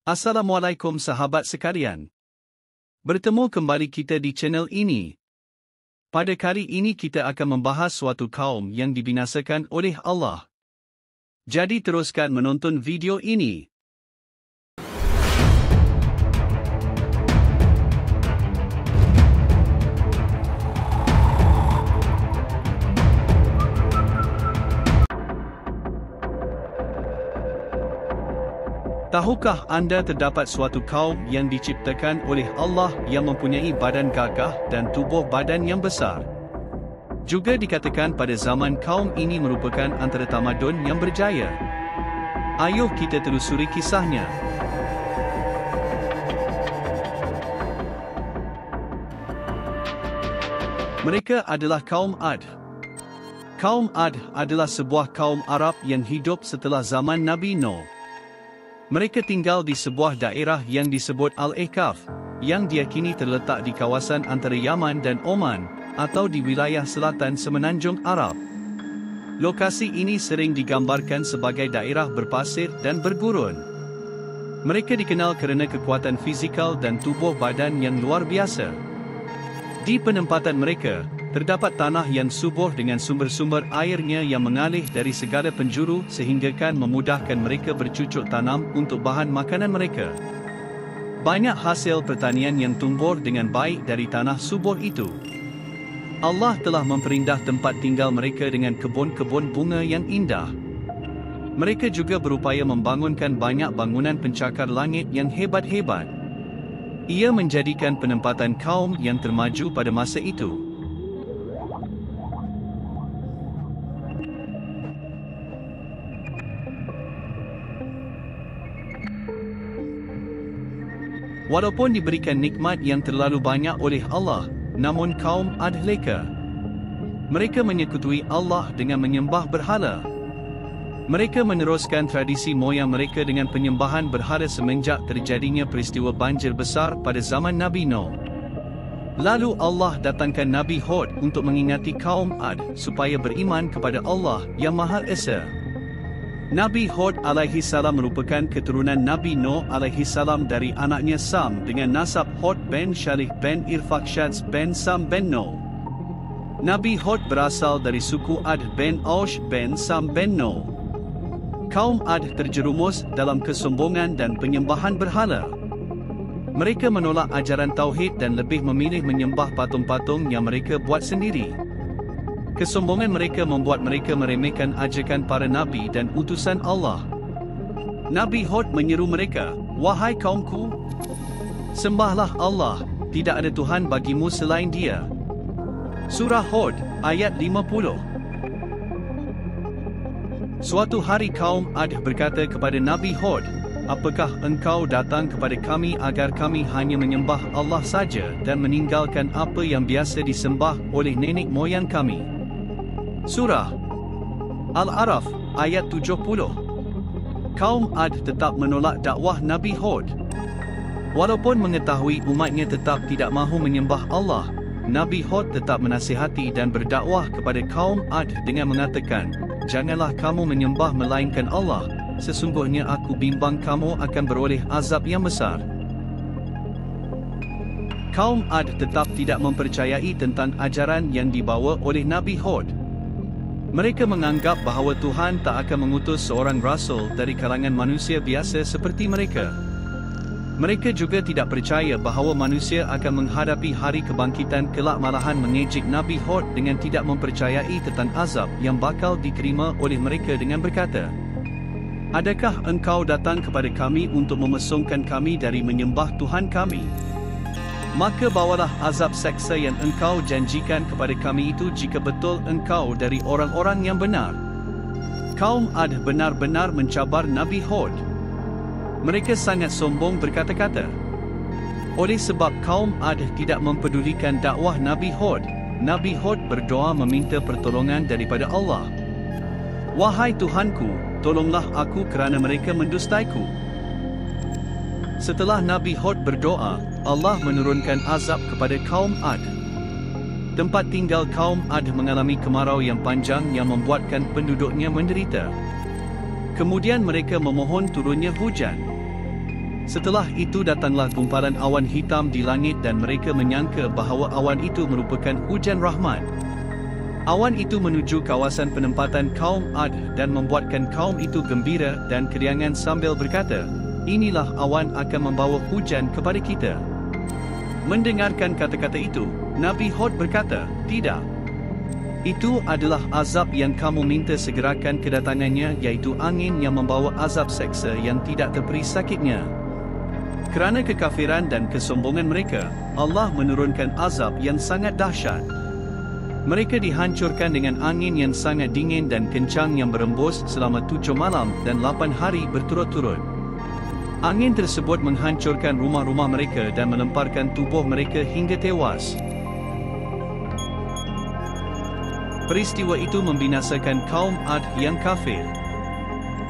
Assalamualaikum sahabat sekalian. Bertemu kembali kita di channel ini. Pada kali ini kita akan membahas suatu kaum yang dibinasakan oleh Allah. Jadi teruskan menonton video ini. Tahukah anda terdapat suatu kaum yang diciptakan oleh Allah yang mempunyai badan gagah dan tubuh badan yang besar? Juga dikatakan pada zaman kaum ini merupakan antara tamadun yang berjaya. Ayuh kita telusuri kisahnya. Mereka adalah kaum Ad. Kaum Ad adalah sebuah kaum Arab yang hidup setelah zaman Nabi Nuh. Mereka tinggal di sebuah daerah yang disebut Al-Ahqaf, yang diyakini terletak di kawasan antara Yaman dan Oman, atau di wilayah selatan semenanjung Arab. Lokasi ini sering digambarkan sebagai daerah berpasir dan bergurun. Mereka dikenal kerana kekuatan fizikal dan tubuh badan yang luar biasa. Di penempatan mereka, terdapat tanah yang subur dengan sumber-sumber airnya yang mengalir dari segala penjuru sehinggakan memudahkan mereka bercucuk tanam untuk bahan makanan mereka. Banyak hasil pertanian yang tumbuh dengan baik dari tanah subur itu. Allah telah memperindah tempat tinggal mereka dengan kebun-kebun bunga yang indah. Mereka juga berupaya membangunkan banyak bangunan pencakar langit yang hebat-hebat. Ia menjadikan penempatan kaum yang termaju pada masa itu. Walaupun diberikan nikmat yang terlalu banyak oleh Allah, namun kaum Ad leka. Mereka menyekutui Allah dengan menyembah berhala. Mereka meneruskan tradisi moyang mereka dengan penyembahan berhala semenjak terjadinya peristiwa banjir besar pada zaman Nabi Nuh. Lalu Allah datangkan Nabi Hud untuk mengingati kaum Ad supaya beriman kepada Allah yang Maha Esa. Nabi Hud alaihi salam merupakan keturunan Nabi Nuh alaihi salam dari anaknya Sam dengan nasab Hud bin Shalih bin Irfakshad bin Sam bin Nuh. Nabi Hud berasal dari suku Ad bin Aush bin Sam bin Nuh. Kaum Ad terjerumus dalam kesombongan dan penyembahan berhala. Mereka menolak ajaran tauhid dan lebih memilih menyembah patung-patung yang mereka buat sendiri. Kesombongan mereka membuat mereka meremehkan ajakan para nabi dan utusan Allah. Nabi Hud menyeru mereka, "Wahai kaumku, sembahlah Allah, tidak ada Tuhan bagimu selain Dia." Surah Hud, ayat 50. Suatu hari kaum Ad berkata kepada Nabi Hud, "Apakah engkau datang kepada kami agar kami hanya menyembah Allah saja dan meninggalkan apa yang biasa disembah oleh nenek moyang kami?" Surah Al-A'raf, ayat 70. Kaum Ad tetap menolak dakwah Nabi Hud. Walaupun mengetahui umatnya tetap tidak mahu menyembah Allah, Nabi Hud tetap menasihati dan berdakwah kepada kaum Ad dengan mengatakan, "Janganlah kamu menyembah melainkan Allah, sesungguhnya aku bimbang kamu akan beroleh azab yang besar." Kaum Ad tetap tidak mempercayai tentang ajaran yang dibawa oleh Nabi Hud. Mereka menganggap bahawa Tuhan tak akan mengutus seorang rasul dari kalangan manusia biasa seperti mereka. Mereka juga tidak percaya bahawa manusia akan menghadapi hari kebangkitan kelak, malahan mengejek Nabi Hud dengan tidak mempercayai tentang azab yang bakal diterima oleh mereka dengan berkata, "Adakah engkau datang kepada kami untuk memesongkan kami dari menyembah Tuhan kami? Maka bawalah azab seksa yang engkau janjikan kepada kami itu jika betul engkau dari orang-orang yang benar." Kaum Ad benar-benar mencabar Nabi Hud. Mereka sangat sombong berkata-kata. Oleh sebab kaum Ad tidak mempedulikan dakwah Nabi Hud, Nabi Hud berdoa meminta pertolongan daripada Allah. "Wahai Tuhanku, tolonglah aku kerana mereka mendustaiku." Setelah Nabi Hud berdoa, Allah menurunkan azab kepada kaum Ad. Tempat tinggal kaum Ad mengalami kemarau yang panjang yang membuatkan penduduknya menderita. Kemudian mereka memohon turunnya hujan. Setelah itu datanglah gumpalan awan hitam di langit dan mereka menyangka bahawa awan itu merupakan hujan rahmat. Awan itu menuju kawasan penempatan kaum Ad dan membuatkan kaum itu gembira dan keriangan sambil berkata, "Inilah awan akan membawa hujan kepada kita." Mendengarkan kata-kata itu, Nabi Hud berkata, "Tidak. Itu adalah azab yang kamu minta segerakan kedatangannya, iaitu angin yang membawa azab seksa yang tidak terperi sakitnya." Kerana kekafiran dan kesombongan mereka, Allah menurunkan azab yang sangat dahsyat. Mereka dihancurkan dengan angin yang sangat dingin dan kencang yang berembus selama 7 malam dan 8 hari berturut-turut. Angin tersebut menghancurkan rumah-rumah mereka dan melemparkan tubuh mereka hingga tewas. Peristiwa itu membinasakan kaum Ad yang kafir.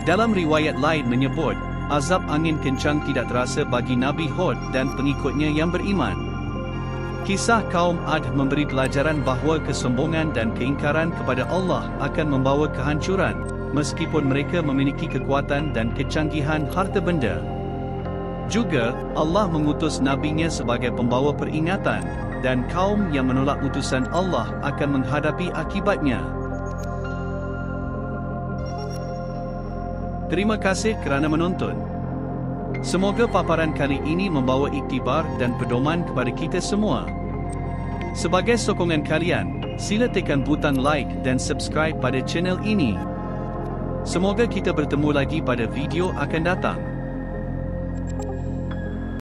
Dalam riwayat lain menyebut, azab angin kencang tidak terasa bagi Nabi Hud dan pengikutnya yang beriman. Kisah kaum Ad memberi pelajaran bahawa kesombongan dan keingkaran kepada Allah akan membawa kehancuran, meskipun mereka memiliki kekuatan dan kecanggihan harta benda. Juga, Allah mengutus nabinya sebagai pembawa peringatan, dan kaum yang menolak utusan Allah akan menghadapi akibatnya. Terima kasih kerana menonton. Semoga paparan kali ini membawa iktibar dan pedoman kepada kita semua. Sebagai sokongan kalian, sila tekan butang like dan subscribe pada channel ini. Semoga kita bertemu lagi pada video akan datang.